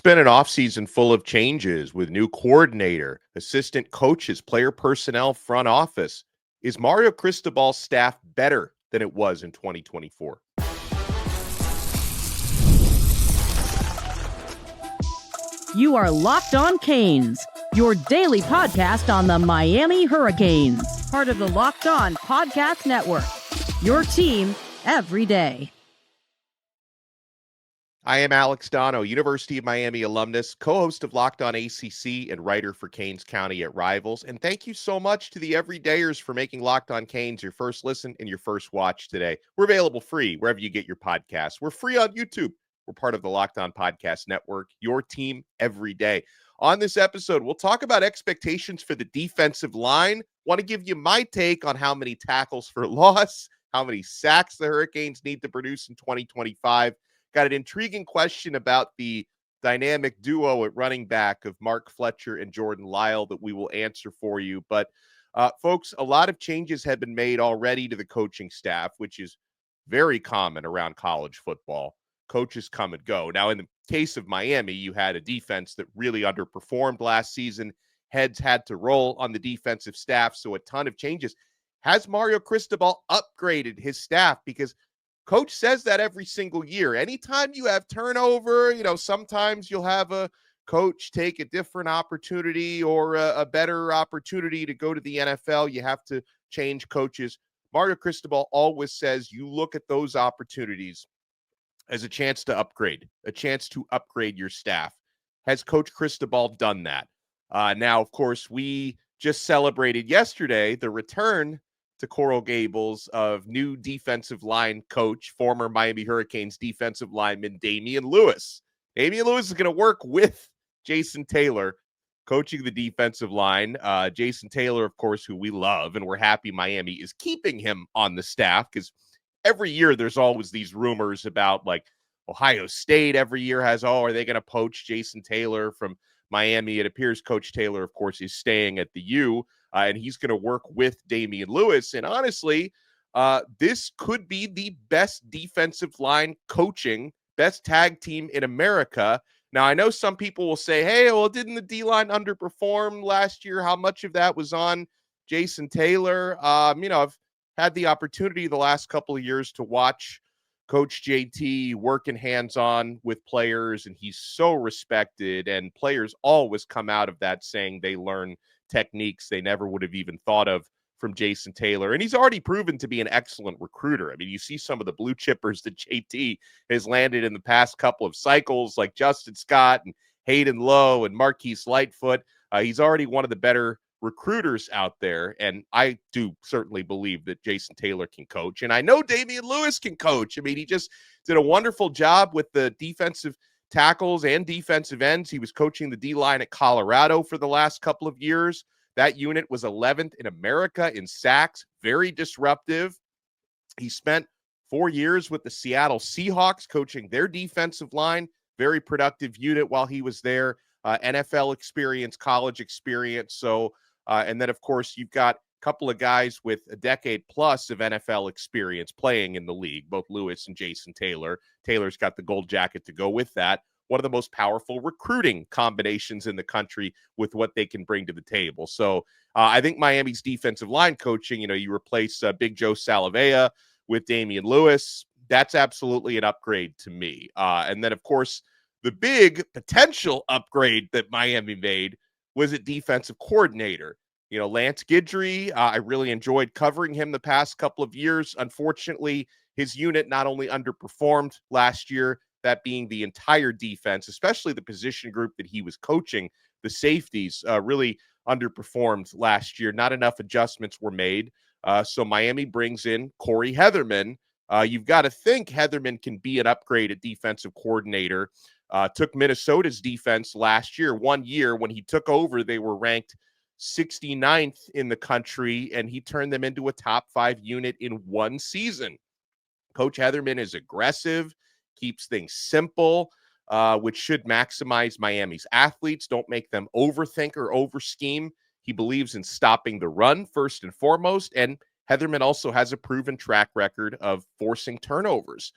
It's been an offseason full of changes with new coordinator, assistant coaches, player personnel, front office. Is Mario Cristobal's staff better than it was in 2024? You are Locked On Canes, your daily podcast on the Miami Hurricanes, part of the Locked On Podcast Network, your team every day. I am Alex Donno, University of Miami alumnus, co-host of Locked On ACC and writer for Canes County at Rivals. And thank you so much to the everydayers for making Locked On Canes your first listen and your first watch today. We're available free wherever you get your podcasts. We're free on YouTube. We're part of the Locked On Podcast Network, your team every day. On this episode, we'll talk about expectations for the defensive line. Want to give you my take on how many tackles for loss, how many sacks the Hurricanes need to produce in 2025. Got an intriguing question about the dynamic duo at running back of Mark Fletcher and Jordan Lyle that we will answer for you. But folks, a lot of changes have been made already to the coaching staff, which is very common around college football. Coaches come and go. Now, in the case of Miami, you had a defense that really underperformed last season. Heads had to roll on the defensive staff, so a ton of changes. Has Mario Cristobal upgraded his staff? Because Coach says that every single year. Anytime you have turnover, sometimes you'll have a coach take a different opportunity or a better opportunity to go to the NFL. You have to change coaches. Mario Cristobal always says you look at those opportunities as a chance to upgrade your staff. Has Coach Cristobal done that? Now, of course, we just celebrated yesterday the return to Coral Gables of new defensive line coach, former Miami Hurricanes defensive lineman Damione Lewis. Damione Lewis is going to work with Jason Taylor coaching the defensive line. Jason Taylor, of course, who we love, and we're happy Miami is keeping him on the staff because every year there's always these rumors about like Ohio State every year has, are they going to poach Jason Taylor from Miami? It appears Coach Taylor, of course, is staying at the U. And he's going to work with Damione Lewis. And honestly, this could be the best defensive line coaching, best tag team in America. Now, I know some people will say, hey, well, didn't the D-line underperform last year? How much of that was on Jason Taylor? I've had the opportunity the last couple of years to watch Coach JT working hands-on with players, and he's so respected. And players always come out of that saying they learn techniques they never would have even thought of from Jason Taylor. And he's already proven to be an excellent recruiter. I mean, you see some of the blue chippers that JT has landed in the past couple of cycles, like Justin Scott and Hayden Lowe and Marquise Lightfoot. He's already one of the better recruiters out there. And I do certainly believe that Jason Taylor can coach. And I know Damione Lewis can coach. I mean, he just did a wonderful job with the defensive tackles and defensive ends. He was coaching the D-line at Colorado for the last couple of years. That unit was 11th in America in sacks, very disruptive. He spent 4 years with the Seattle Seahawks coaching their defensive line, very productive unit while he was there. NFL experience, college experience. So, and then, of course, you've got a couple of guys with a decade plus of NFL experience playing in the league, both Lewis and Jason Taylor. Taylor's got the gold jacket to go with that. One of the most powerful recruiting combinations in the country with what they can bring to the table. So I think Miami's defensive line coaching, you replace Big Joe Salavea with Damione Lewis. That's absolutely an upgrade to me. And then, of course, the big potential upgrade that Miami made was at defensive coordinator. Lance Guidry, I really enjoyed covering him the past couple of years. Unfortunately, his unit not only underperformed last year, that being the entire defense, especially the position group that he was coaching, the safeties really underperformed last year. Not enough adjustments were made. So Miami brings in Corey Hetherman. You've got to think Hetherman can be an upgrade at defensive coordinator. Took Minnesota's defense last year. 1 year when he took over, they were ranked 69th in the country, and he turned them into a top 5 unit in 1 season. Coach Hetherman is aggressive, keeps things simple, which should maximize Miami's athletes. Don't make them overthink or overscheme. He believes in stopping the run first and foremost, and Hetherman also has a proven track record of forcing turnovers.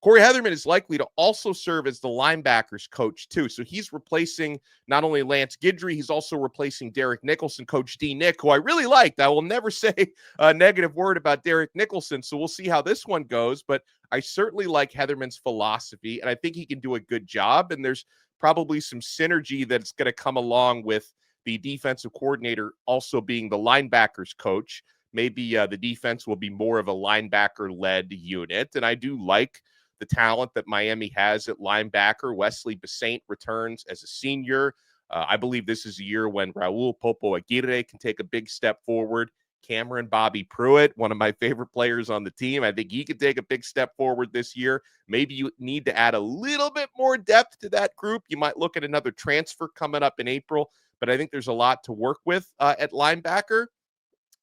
Corey Hetherman is likely to also serve as the linebackers coach, too. So he's replacing not only Lance Guidry, he's also replacing Derek Nicholson, Coach D. Nick, who I really liked. I will never say a negative word about Derek Nicholson, so we'll see how this one goes. But I certainly like Hetherman's philosophy, and I think he can do a good job. And there's probably some synergy that's going to come along with the defensive coordinator also being the linebackers coach. Maybe the defense will be more of a linebacker-led unit, and I do like the talent that Miami has at linebacker. Wesley Basaint returns as a senior. I believe this is a year when Raul Popo Aguirre can take a big step forward. Cameron Bobby Pruitt, one of my favorite players on the team. I think he could take a big step forward this year. Maybe you need to add a little bit more depth to that group. You might look at another transfer coming up in April, but I think there's a lot to work with at linebacker.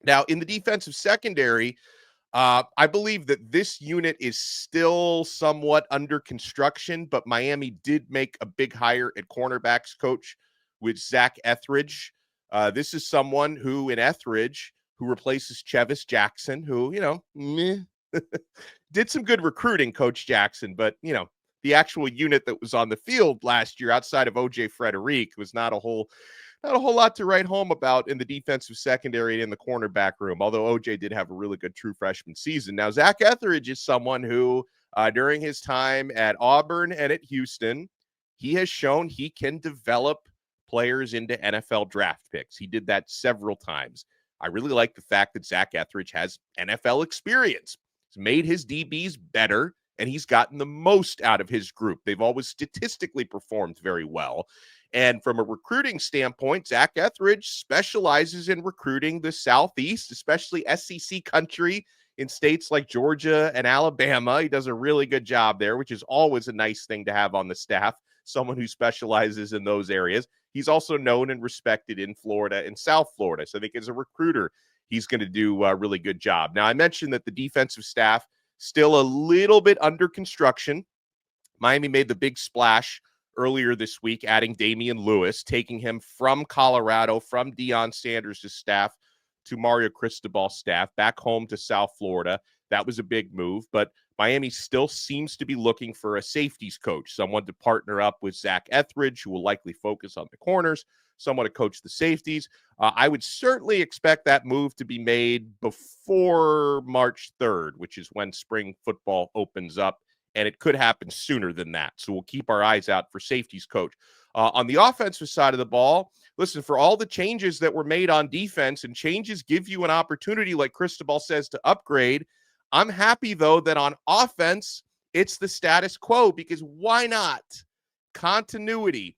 Now, in the defensive secondary, I believe that this unit is still somewhat under construction, but Miami did make a big hire at cornerbacks coach with Zach Etheridge. This is someone who, in Etheridge, who replaces Chevis Jackson, who, did some good recruiting, Coach Jackson, but, the actual unit that was on the field last year outside of O.J. Frederic was not a whole lot to write home about in the defensive secondary and in the cornerback room, although OJ did have a really good true freshman season. Now, Zach Etheridge is someone who, during his time at Auburn and at Houston, he has shown he can develop players into NFL draft picks. He did that several times. I really like the fact that Zach Etheridge has NFL experience. He's made his DBs better, and he's gotten the most out of his group. They've always statistically performed very well. And from a recruiting standpoint, Zach Etheridge specializes in recruiting the Southeast, especially SEC country in states like Georgia and Alabama. He does a really good job there, which is always a nice thing to have on the staff, someone who specializes in those areas. He's also known and respected in Florida and South Florida. So I think as a recruiter, he's going to do a really good job. Now, I mentioned that the defensive staff still a little bit under construction. Miami made the big splash earlier this week, adding Damian Lewis, taking him from Colorado, from Deion Sanders' staff to Mario Cristobal's staff, back home to South Florida. That was a big move, but Miami still seems to be looking for a safeties coach, someone to partner up with Zach Etheridge, who will likely focus on the corners, someone to coach the safeties. I would certainly expect that move to be made before March 3rd, which is when spring football opens up. And it could happen sooner than that. So we'll keep our eyes out for safeties coach. On the offensive side of the ball, listen, for all the changes that were made on defense, and changes give you an opportunity, like Cristobal says, to upgrade. I'm happy, though, that on offense, it's the status quo, because why not? Continuity.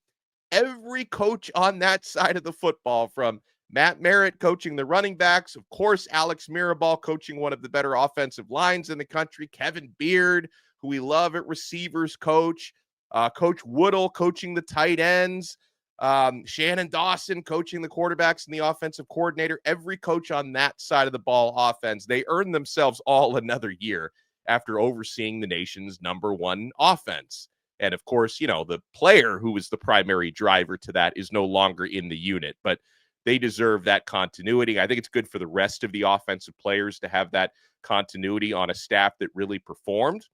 Every coach on that side of the football, from Matt Merritt coaching the running backs, of course, Alex Mirabal coaching one of the better offensive lines in the country, Kevin Beard, who we love at receivers coach, Coach Woodle coaching the tight ends, Shannon Dawson coaching the quarterbacks and the offensive coordinator. Every coach on that side of the ball offense, they earned themselves all another year after overseeing the nation's number one offense. And of course, the player who was the primary driver to that is no longer in the unit, but they deserve that continuity. I think it's good for the rest of the offensive players to have that continuity on a staff that really performed.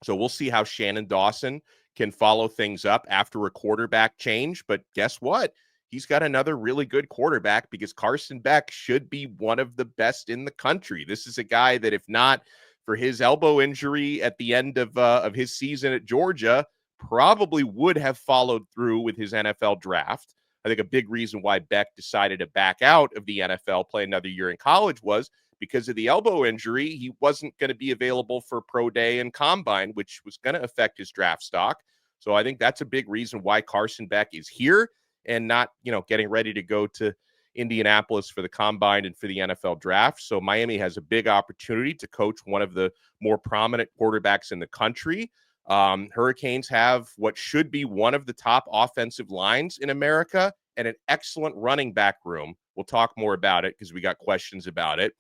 So we'll see how Shannon Dawson can follow things up after a quarterback change. But guess what? He's got another really good quarterback, because Carson Beck should be one of the best in the country. This is a guy that, if not for his elbow injury at the end of his season at Georgia, probably would have followed through with his NFL draft. I think a big reason why Beck decided to back out of the NFL, play another year in college, was because of the elbow injury. He wasn't going to be available for pro day and combine, which was going to affect his draft stock. So I think that's a big reason why Carson Beck is here and not, getting ready to go to Indianapolis for the combine and for the NFL draft. So Miami has a big opportunity to coach one of the more prominent quarterbacks in the country. Hurricanes have what should be one of the top offensive lines in America and an excellent running back room. We'll talk more about it because we got questions about it.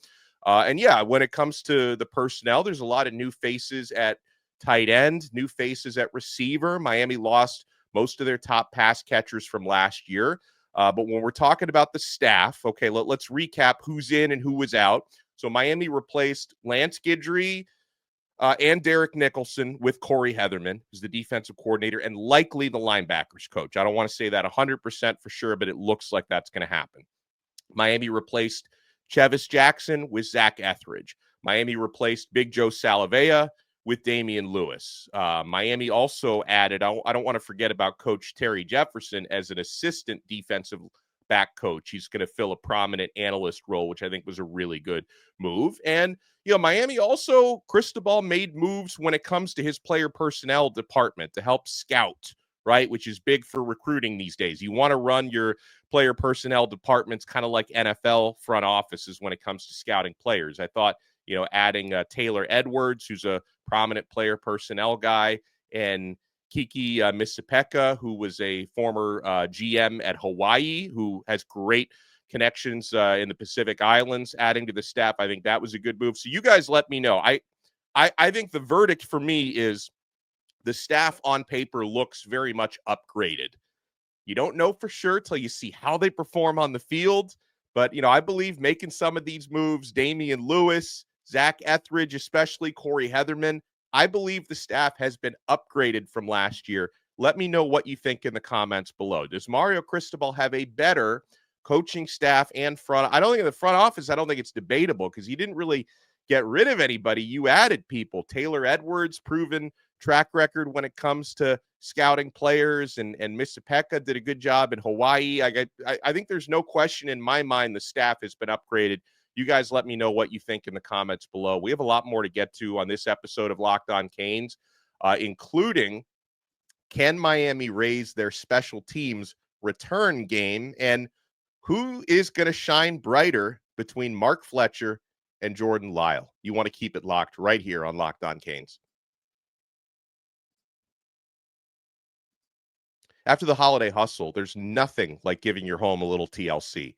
When it comes to the personnel, there's a lot of new faces at tight end, new faces at receiver. Miami lost most of their top pass catchers from last year. But when we're talking about the staff, okay, let's recap who's in and who was out. So Miami replaced Lance Guidry, and Derek Nicholson with Corey Hetherman, who's the defensive coordinator and likely the linebackers coach. I don't want to say that 100% for sure, but it looks like that's going to happen. Miami replaced Chevis Jackson with Zach Etheridge. Miami replaced Big Joe Salavea with Damian Lewis. Miami also added, I don't want to forget about Coach Terry Jefferson as an assistant defensive back coach. He's going to fill a prominent analyst role, which I think was a really good move. And, Miami also, Cristobal made moves when it comes to his player personnel department to help scout, right, which is big for recruiting these days. You want to run your player personnel departments kind of like NFL front offices when it comes to scouting players. I thought, adding Taylor Edwards, who's a prominent player personnel guy, and Kiki Misipeka, who was a former GM at Hawaii, who has great connections in the Pacific Islands, adding to the staff. I think that was a good move. So you guys let me know. I think the verdict for me is the staff on paper looks very much upgraded. You don't know for sure till you see how they perform on the field. But, I believe making some of these moves, Damian Lewis, Zach Etheridge, especially Corey Hetherman, I believe the staff has been upgraded from last year. Let me know what you think in the comments below. Does Mario Cristobal have a better coaching staff and front? I don't think in the front office, I don't think it's debatable because you didn't really get rid of anybody. You added people. Taylor Edwards, proven track record when it comes to scouting players, and Misipeka did a good job in Hawaii. I think there's no question in my mind the staff has been upgraded. You guys let me know what you think in the comments below. We have a lot more to get to on this episode of Locked On Canes, including can Miami raise their special teams return game, and who is going to shine brighter between Mark Fletcher and Jordan Lyle. You want to keep it locked right here on Locked On Canes. After the holiday hustle, there's nothing like giving your home a little TLC.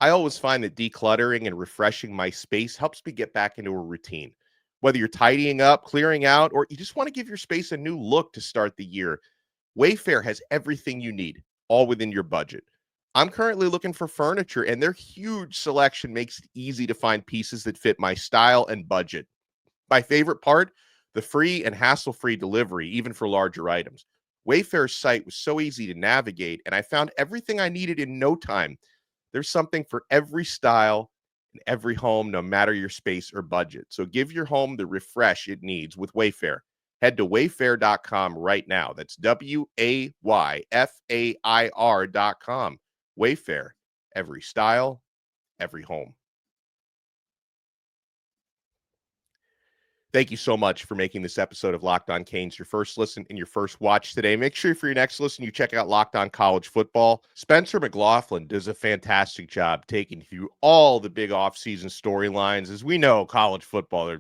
I always find that decluttering and refreshing my space helps me get back into a routine. Whether you're tidying up, clearing out, or you just want to give your space a new look to start the year, Wayfair has everything you need, all within your budget. I'm currently looking for furniture, and their huge selection makes it easy to find pieces that fit my style and budget. My favorite part, the free and hassle-free delivery, even for larger items. Wayfair's site was so easy to navigate, and I found everything I needed in no time. There's something for every style and every home, no matter your space or budget. So give your home the refresh it needs with Wayfair. Head to wayfair.com right now. That's Wayfair.com. Wayfair, every style, every home. Thank you so much for making this episode of Locked On Canes your first listen and your first watch today. Make sure for your next listen, you check out Locked On College Football. Spencer McLaughlin does a fantastic job taking you through all the big offseason storylines. As we know, college football,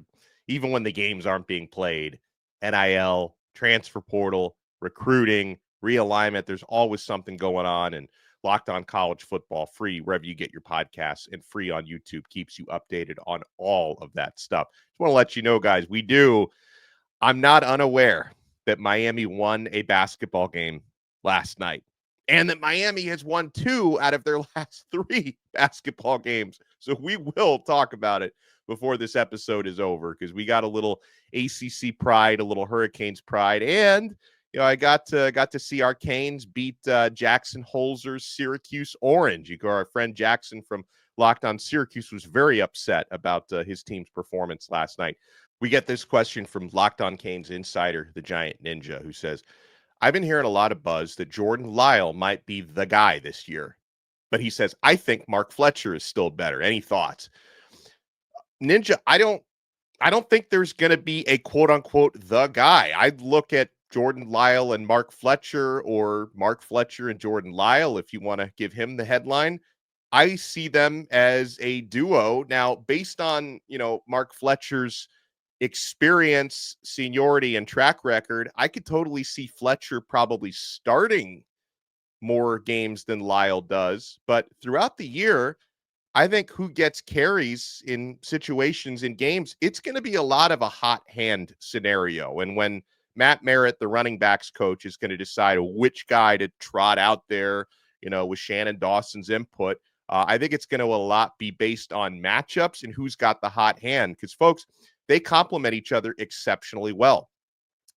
even when the games aren't being played, NIL, transfer portal, recruiting, realignment, there's always something going on. And Locked On College Football, free wherever you get your podcasts and free on YouTube, keeps you updated on all of that stuff. Just want to let you know, guys, I'm not unaware that Miami won a basketball game last night and that Miami has won 2 out of their last 3 basketball games. So we will talk about it before this episode is over because we got a little ACC pride, a little Hurricanes pride, and I got to see our Canes beat Jackson Holzer's Syracuse Orange. Our friend Jackson from Locked On Syracuse was very upset about his team's performance last night. We get this question from Locked On Canes insider, the Giant Ninja, who says, I've been hearing a lot of buzz that Jordan Lyle might be the guy this year. But he says, I think Mark Fletcher is still better. Any thoughts? Ninja, I don't think there's going to be a quote-unquote the guy. I'd look at Jordan Lyle and Mark Fletcher, or Mark Fletcher and Jordan Lyle, if you want to give him the headline. I see them as a duo. Now, based on, Mark Fletcher's experience, seniority, and track record, I could totally see Fletcher probably starting more games than Lyle does. But throughout the year, I think who gets carries in situations in games, it's going to be a lot of a hot hand scenario. And when Matt Merritt, the running backs coach, is going to decide which guy to trot out there, with Shannon Dawson's input, I think it's going to a lot be based on matchups and who's got the hot hand. Because, folks, they complement each other exceptionally well.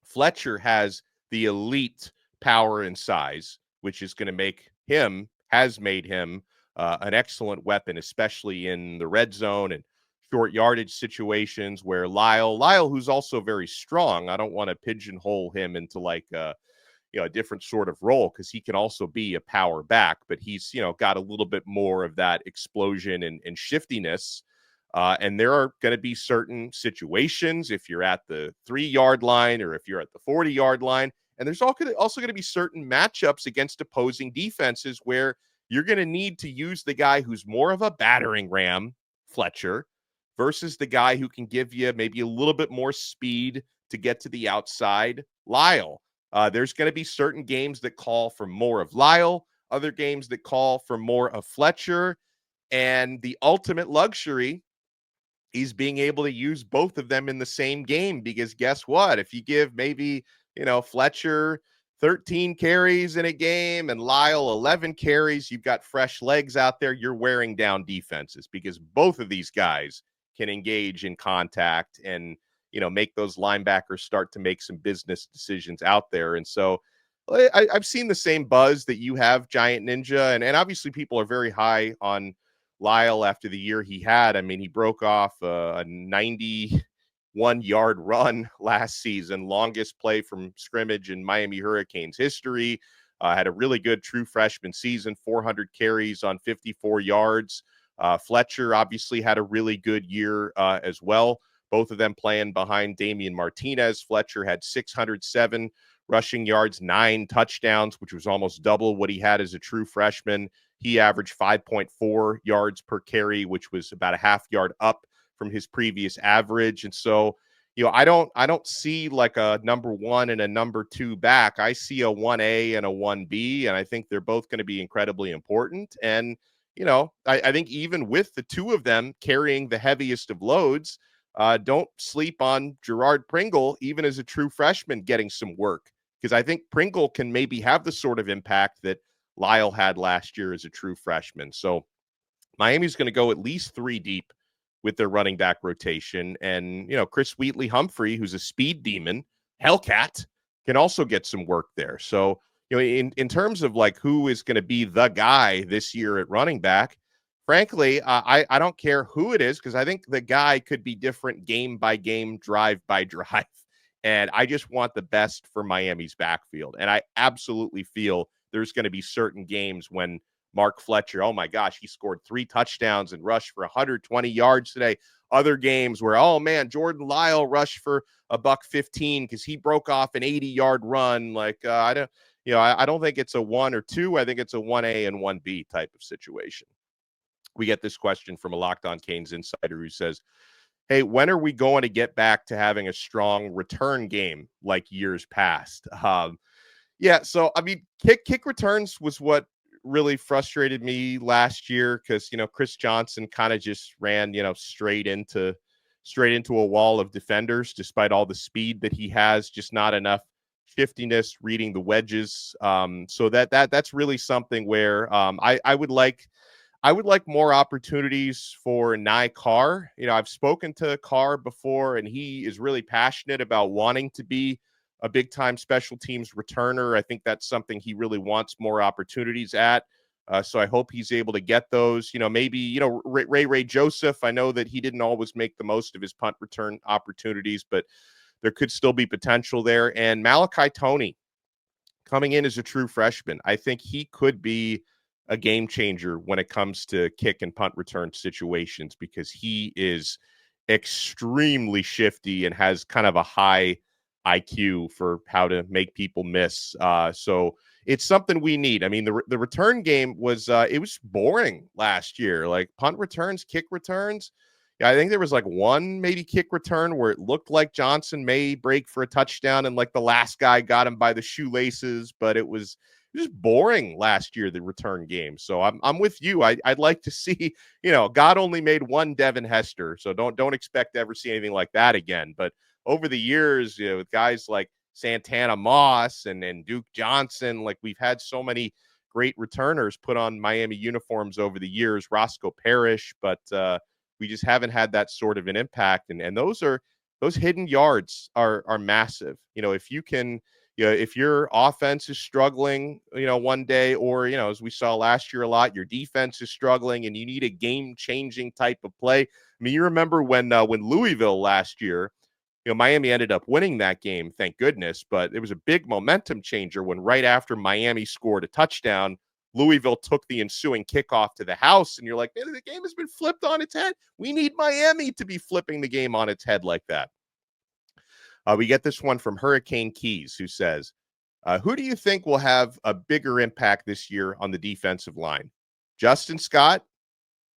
Fletcher has the elite power and size, which is going to has made him an excellent weapon, especially in the red zone and short yardage situations where Lyle, who's also very strong, I don't want to pigeonhole him into like a different sort of role because he can also be a power back, but he's, got a little bit more of that explosion and shiftiness. And there are going to be certain situations if you're at the 3-yard line or if you're at the 40-yard line. And there's also going to be certain matchups against opposing defenses where you're going to need to use the guy who's more of a battering ram, Fletcher, versus the guy who can give you maybe a little bit more speed to get to the outside, Lyle. There's going to be certain games that call for more of Lyle, other games that call for more of Fletcher. And the ultimate luxury is being able to use both of them in the same game, because guess what? If you give maybe, Fletcher 13 carries in a game and Lyle 11 carries, you've got fresh legs out there. You're wearing down defenses because both of these guys can engage in contact and, make those linebackers start to make some business decisions out there. And so I've seen the same buzz that you have, Giant Ninja. And obviously people are very high on Lyle after the year he had. I mean, he broke off a 91-yard run last season, longest play from scrimmage in Miami Hurricanes history. Had a really good true freshman season, 400 carries on 54 yards. Fletcher obviously had a really good year as well. Both of them playing behind Damian Martinez. Fletcher had 607 rushing yards, 9 touchdowns, which was almost double what he had as a true freshman. He averaged 5.4 yards per carry, which was about a half yard up from his previous average. And so, I don't see like a number 1 and a number 2 back. I see a 1A and a 1B, and I think they're both going to be incredibly important. And, I think even with the two of them carrying the heaviest of loads, don't sleep on Gerard Pringle, even as a true freshman, getting some work, because I think Pringle can maybe have the sort of impact that Lyle had last year as a true freshman. So Miami's going to go at least 3 deep with their running back rotation. And, Chris Wheatley-Humphrey, who's a speed demon, Hellcat, can also get some work there. So, in terms of like who is going to be the guy this year at running back, frankly, I don't care who it is, because I think the guy could be different game by game, drive by drive. And I just want the best for Miami's backfield. And I absolutely feel there's going to be certain games when Mark Fletcher, oh my gosh, he scored 3 touchdowns and rushed for 120 yards today. Other games where, oh man, Jordan Lyle rushed for $115 because he broke off an 80-yard run. Like I don't think it's a 1 or 2. I think it's a 1A and 1B type of situation. We get this question from a Locked On Canes insider who says, hey, when are we going to get back to having a strong return game like years past? Yeah, so I mean, kick returns was what really frustrated me last year, because Chris Johnson kind of just ran straight into a wall of defenders, despite all the speed that he has, just not enough shiftiness reading the wedges. So that's really something where I would like more opportunities for Nye Carr. I've spoken to Carr before, and he is really passionate about wanting to be a big-time special teams returner. I think that's something he really wants more opportunities at. So I hope he's able to get those. Maybe, Ray Joseph, I know that he didn't always make the most of his punt return opportunities, but there could still be potential there. And Malachi Toney coming in as a true freshman, I think he could be a game changer when it comes to kick and punt return situations, because he is extremely shifty and has kind of a high IQ for how to make people miss. So it's something we need. I mean, the return game was it was boring last year. Like punt returns, kick returns. Yeah, I think there was like one maybe kick return where it looked like Johnson may break for a touchdown, and like the last guy got him by the shoelaces, but it was just boring last year, the return game. So I'm with you. I'd like to see, God only made one Devin Hester, so don't expect to ever see anything like that again. But over the years, with guys like Santana Moss and Duke Johnson, like we've had so many great returners put on Miami uniforms over the years, Roscoe Parrish, but we just haven't had that sort of an impact. And those are those hidden yards are massive. If you can, if your offense is struggling, one day, or, as we saw last year a lot, your defense is struggling and you need a game-changing type of play. I mean, you remember when Louisville last year, Miami ended up winning that game, thank goodness, but it was a big momentum changer when right after Miami scored a touchdown, Louisville took the ensuing kickoff to the house, and you're like, man, the game has been flipped on its head. We need Miami to be flipping the game on its head like that. We get this one from Hurricane Keys, who says, who do you think will have a bigger impact this year on the defensive line? Justin Scott,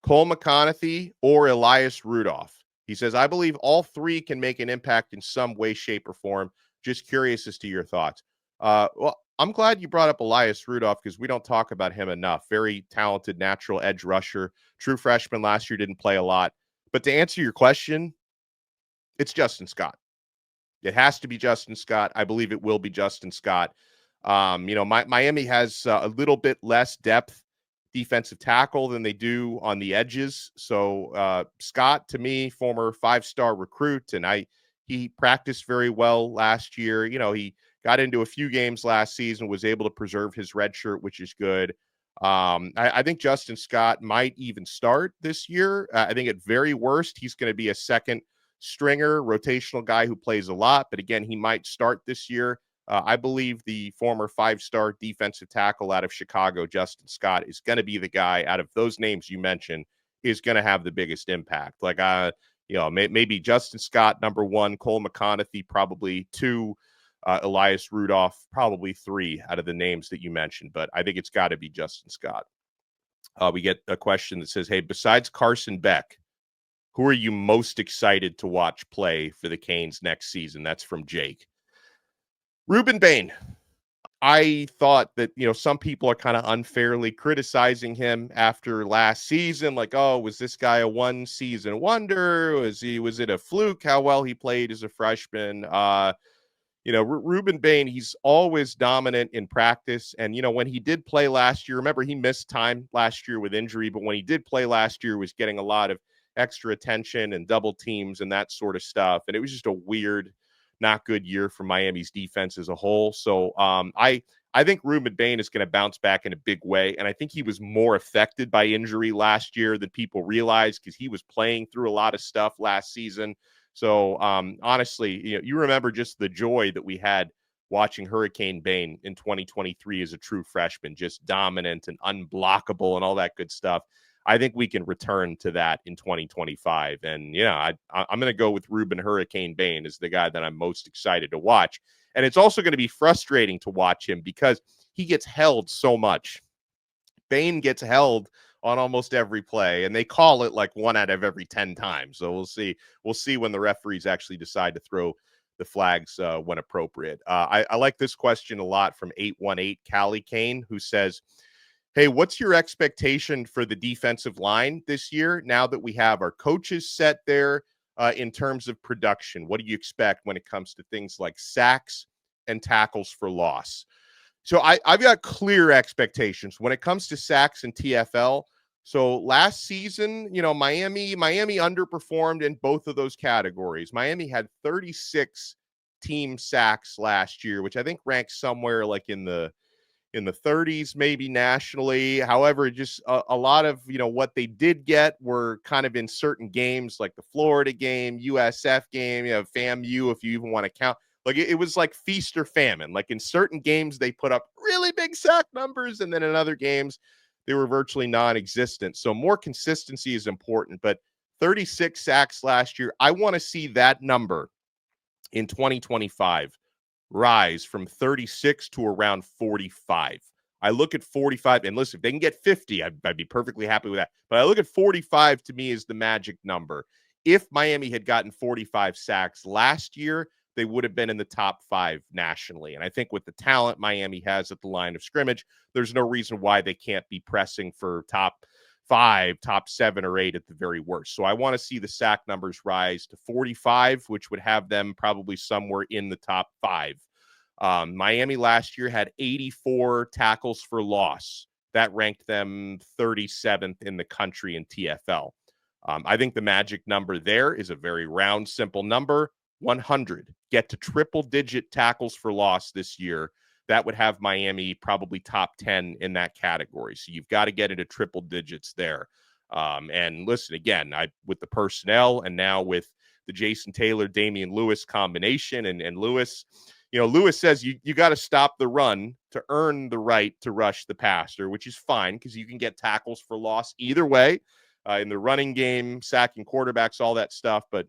Cole McConaughey, or Elias Rudolph? He says, I believe all three can make an impact in some way, shape, or form. Just curious as to your thoughts. Well, I'm glad you brought up Elias Rudolph because we don't talk about him enough. Very talented natural edge rusher. True freshman last year, didn't play a lot. But to answer your question, it's Justin Scott. It has to be Justin Scott. I believe it will be Justin Scott. Miami has a little bit less depth defensive tackle than they do on the edges. So Scott, to me, former 5-star recruit, and he practiced very well last year. He got into a few games last season, was able to preserve his red shirt, which is good. I think Justin Scott might even start this year. I think at very worst, he's going to be a second stringer, rotational guy who plays a lot. But again, he might start this year. I believe the former 5-star defensive tackle out of Chicago, Justin Scott, is going to be the guy out of those names you mentioned, is going to have the biggest impact. Like, maybe Justin Scott, number 1, Cole McConaughey, probably 2, Elias Rudolph, probably 3 out of the names that you mentioned. But I think it's got to be Justin Scott. We get a question that says, hey, besides Carson Beck, who are you most excited to watch play for the Canes next season? That's from Jake. Ruben Bain. I thought that, some people are kind of unfairly criticizing him after last season. Like, oh, was this guy a one-season wonder? Was it a fluke how well he played as a freshman? Ruben Bain, he's always dominant in practice. And, when he did play last year, remember he missed time last year with injury, but when he did play last year, was getting a lot of extra attention and double teams and that sort of stuff. And it was just a weird, not good year for Miami's defense as a whole. So I think Ruben Bain is going to bounce back in a big way. And I think he was more affected by injury last year than people realize because he was playing through a lot of stuff last season. So honestly, you remember just the joy that we had watching Hurricane Bain in 2023 as a true freshman, just dominant and unblockable and all that good stuff. I think we can return to that in 2025. And, I'm going to go with Ruben Hurricane Bain as the guy that I'm most excited to watch. And it's also going to be frustrating to watch him because he gets held so much. Bain gets held on almost every play, and they call it like 1 out of every 10 times. So we'll see. We'll see when the referees actually decide to throw the flags when appropriate. I like this question a lot from 818 Callie Kane, who says, hey, what's your expectation for the defensive line this year now that we have our coaches set there in terms of production? What do you expect when it comes to things like sacks and tackles for loss? So I've got clear expectations when it comes to sacks and TFL. So last season, Miami underperformed in both of those categories. Miami had 36 team sacks last year, which I think ranks somewhere like in the 30s, maybe nationally. However, just a lot of, what they did get were kind of in certain games, like the Florida game, USF game, FAMU, if you even want to count. Like it was like feast or famine. Like in certain games, they put up really big sack numbers. And then in other games, they were virtually non-existent. So more consistency is important. But 36 sacks last year, I want to see that number in 2025 rise from 36 to around 45. I look at 45, and listen, if they can get 50, I'd be perfectly happy with that. But I look at 45 to me as the magic number. If Miami had gotten 45 sacks last year, they would have been in the top 5 nationally. And I think with the talent Miami has at the line of scrimmage, there's no reason why they can't be pressing for top 5, top 7 or 8 at the very worst. So I want to see the sack numbers rise to 45, which would have them probably somewhere in the top 5. Miami last year had 84 tackles for loss. That ranked them 37th in the country in TFL. I think the magic number there is a very round, simple number, 100 get to triple-digit tackles for loss this year, that would have Miami probably top 10 in that category. So you've got to get into triple digits there. And listen, again, with the personnel and now with the Jason Taylor, Damian Lewis combination, and Lewis, Lewis says you got to stop the run to earn the right to rush the passer, which is fine because you can get tackles for loss either way in the running game, sacking quarterbacks, all that stuff. But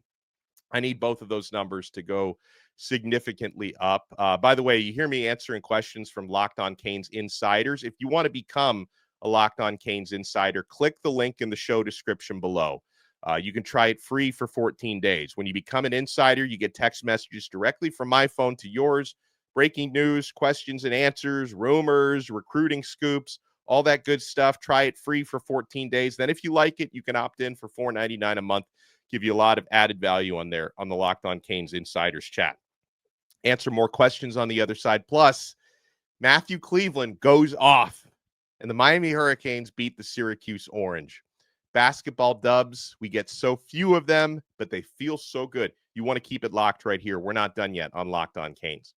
I need both of those numbers to go significantly up. By the way, you hear me answering questions from Locked On Canes insiders. If you want to become a Locked On Canes insider, click the link in the show description below. You can try it free for 14 days. When you become an insider, you get text messages directly from my phone to yours, breaking news, questions and answers, rumors, recruiting scoops, all that good stuff. Try it free for 14 days. Then if you like it, you can opt in for $4.99 a month. Give you a lot of added value on there on the Locked On Canes insiders chat. Answer more questions on the other side. Plus, Matthew Cleveland goes off, and the Miami Hurricanes beat the Syracuse Orange. Basketball dubs, we get so few of them, but they feel so good. You want to keep it locked right here. We're not done yet on Locked On Canes.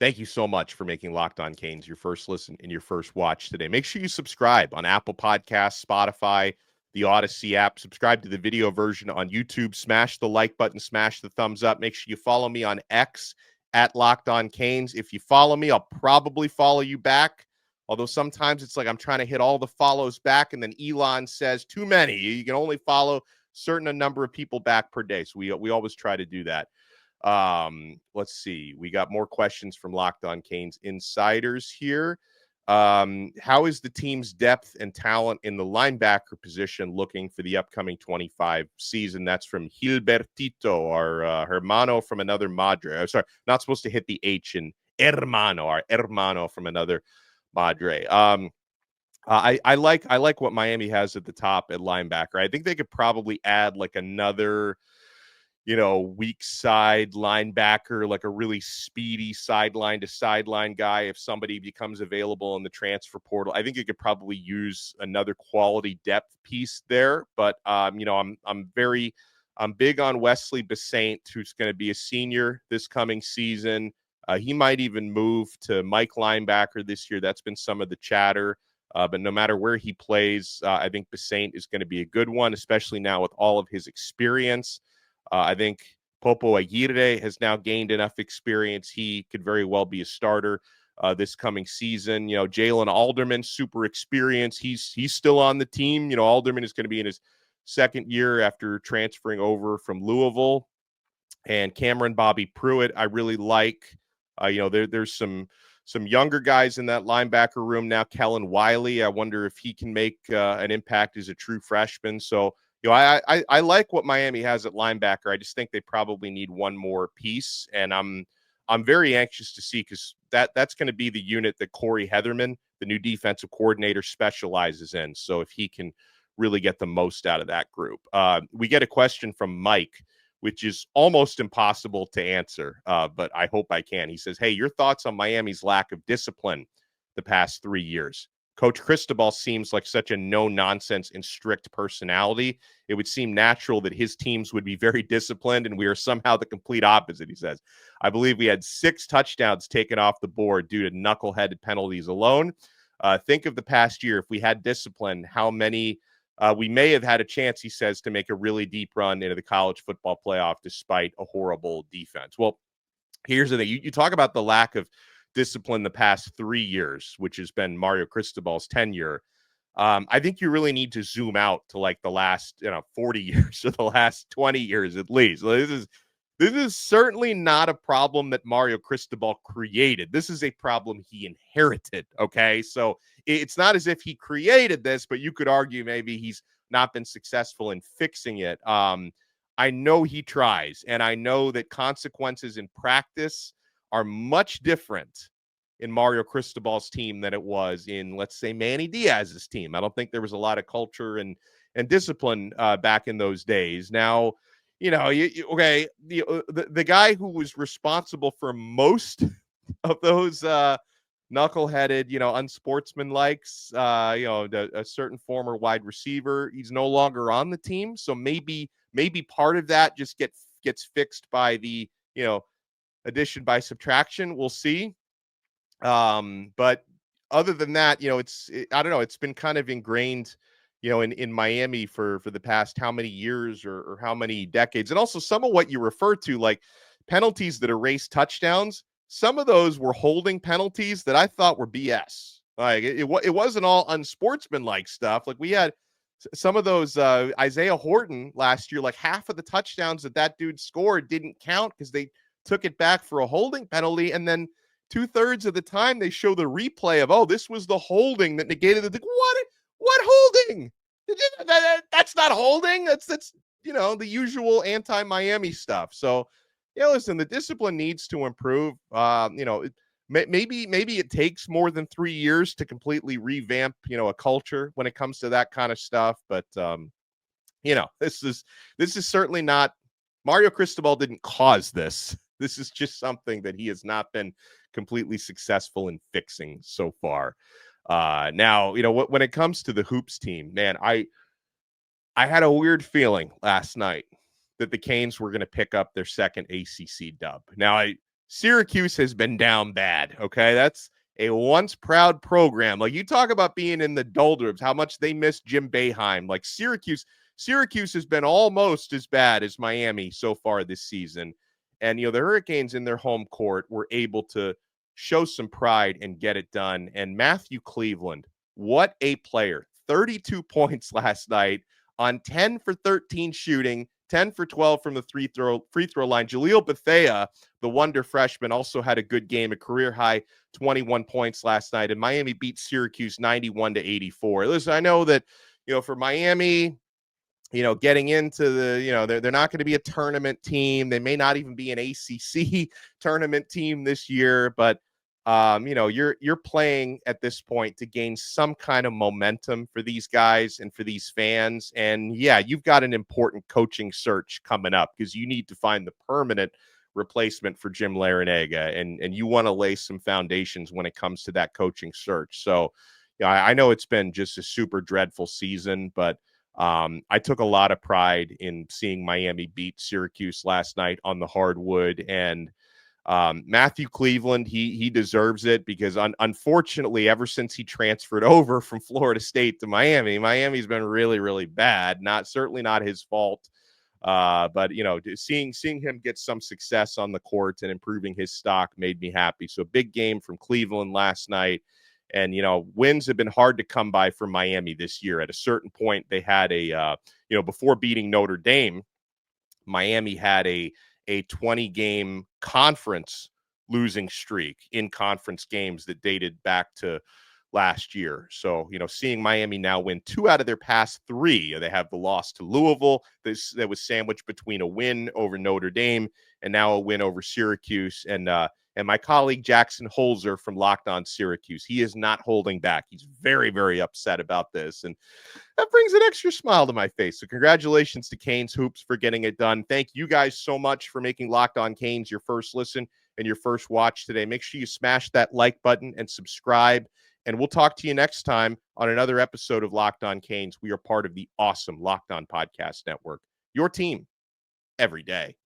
Thank you so much for making Locked On Canes your first listen and your first watch today. Make sure you subscribe on Apple Podcasts, Spotify, the Odyssey app. Subscribe to the video version on YouTube. Smash the like button, smash the thumbs up. Make sure you follow me on X at Locked On Canes. If you follow me, I'll probably follow you back. Although sometimes it's like I'm trying to hit all the follows back, and then Elon says too many. You can only follow certain number of people back per day. So we always try to do that. Let's see. We got more questions from Locked On Canes insiders here. How is the team's depth and talent in the linebacker position looking for the upcoming 25 season? That's from Gilbertito, our hermano from another madre. I'm sorry, not supposed to hit the H in hermano, our hermano from another madre. I like what Miami has at the top at linebacker. I think they could probably add like another weak side linebacker, like a really speedy sideline to sideline guy. If somebody becomes available in the transfer portal, I think you could probably use another quality depth piece there. But I'm big on Wesley Basaint, who's going to be a senior this coming season. He might even move to Mike linebacker this year. That's been some of the chatter. But no matter where he plays, I think Basaint is going to be a good one, especially now with all of his experience. I think Popo Aguirre has now gained enough experience. He could very well be a starter this coming season. Jalen Alderman, super experienced. He's still on the team. Alderman is going to be in his second year after transferring over from Louisville. And Cameron Bobby Pruitt, I really like. There's some younger guys in that linebacker room now. Kellen Wiley, I wonder if he can make an impact as a true freshman. So, I like what Miami has at linebacker. I just think they probably need one more piece, and I'm very anxious to see because that's going to be the unit that Corey Hetherman, the new defensive coordinator, specializes in. So if he can really get the most out of that group, we get a question from Mike, which is almost impossible to answer, but I hope I can. He says, "Hey, your thoughts on Miami's lack of discipline the past 3 years?" Coach Cristobal seems like such a no-nonsense and strict personality. It would seem natural that his teams would be very disciplined, and we are somehow the complete opposite, he says. I believe we had 6 touchdowns taken off the board due to knuckleheaded penalties alone. Think of the past year. If we had discipline, how many we may have had a chance, he says, to make a really deep run into the college football playoff despite a horrible defense. Well, here's the thing. You talk about the lack of discipline the past 3 years, which has been Mario Cristobal's tenure. I think you really need to zoom out to like the last 40 years or the last 20 years at least. This is certainly not a problem that Mario Cristobal created. This is a problem he inherited. Okay, so it's not as if he created this, but you could argue maybe he's not been successful in fixing it. I know he tries, and I know that consequences in practice are much different in Mario Cristobal's team than it was in, let's say, Manny Diaz's team. I don't think there was a lot of culture and discipline back in those days. Now, the guy who was responsible for most of those knuckleheaded, unsportsmanlike, a certain former wide receiver. He's no longer on the team. So maybe part of that just gets fixed by the, addition by subtraction. We'll see. But other than that, I don't know. It's been kind of ingrained, in Miami for the past how many years or how many decades. And also some of what you refer to, like penalties that erase touchdowns. Some of those were holding penalties that I thought were BS. Like it wasn't all unsportsmanlike stuff. Like we had some of those Isaiah Horton last year, like half of the touchdowns that dude scored didn't count because they took it back for a holding penalty. And then 2/3 of the time they show the replay of, oh, this was the holding that negated the what holding? That's not holding. That's the usual anti-Miami stuff. So listen, the discipline needs to improve. Maybe it takes more than 3 years to completely revamp, a culture when it comes to that kind of stuff. But this is certainly not Mario Cristobal didn't cause this. This is just something that he has not been completely successful in fixing so far. Now, when it comes to the Hoops team, man, I had a weird feeling last night that the Canes were going to pick up their second ACC dub. Now, Syracuse has been down bad. Okay, that's a once proud program. Like you talk about being in the doldrums, how much they miss Jim Boeheim. Like Syracuse has been almost as bad as Miami so far this season. And, the Hurricanes in their home court were able to show some pride and get it done. And Matthew Cleveland, what a player. 32 points last night on 10 for 13 shooting, 10 for 12 from the free throw line. Jaleel Bethea, the wonder freshman, also had a good game, a career high 21 points last night. And Miami beat Syracuse 91-84. Listen, I know that, for Miami, getting into the, they're not going to be a tournament team. They may not even be an ACC tournament team this year, but you're playing at this point to gain some kind of momentum for these guys and for these fans. And yeah, you've got an important coaching search coming up because you need to find the permanent replacement for Jim Larinaga, and you want to lay some foundations when it comes to that coaching search. So, I know it's been just a super dreadful season, but I took a lot of pride in seeing Miami beat Syracuse last night on the hardwood. And Matthew Cleveland, he deserves it because unfortunately, ever since he transferred over from Florida State to Miami's been really, really bad. Certainly not his fault. But seeing him get some success on the court and improving his stock made me happy. So big game from Cleveland last night. And, wins have been hard to come by for Miami this year. At a certain point, they had before beating Notre Dame, Miami had a 20-game conference losing streak in conference games that dated back to last year. So, seeing Miami now win 2 out of their past 3, they have the loss to Louisville that was sandwiched between a win over Notre Dame and now a win over Syracuse. And my colleague Jackson Holzer from Locked On Syracuse, he is not holding back. He's very, very upset about this. And that brings an extra smile to my face. So congratulations to Canes Hoops for getting it done. Thank you guys so much for making Locked On Canes your first listen and your first watch today. Make sure you smash that like button and subscribe. And we'll talk to you next time on another episode of Locked On Canes. We are part of the awesome Locked On Podcast Network, your team every day.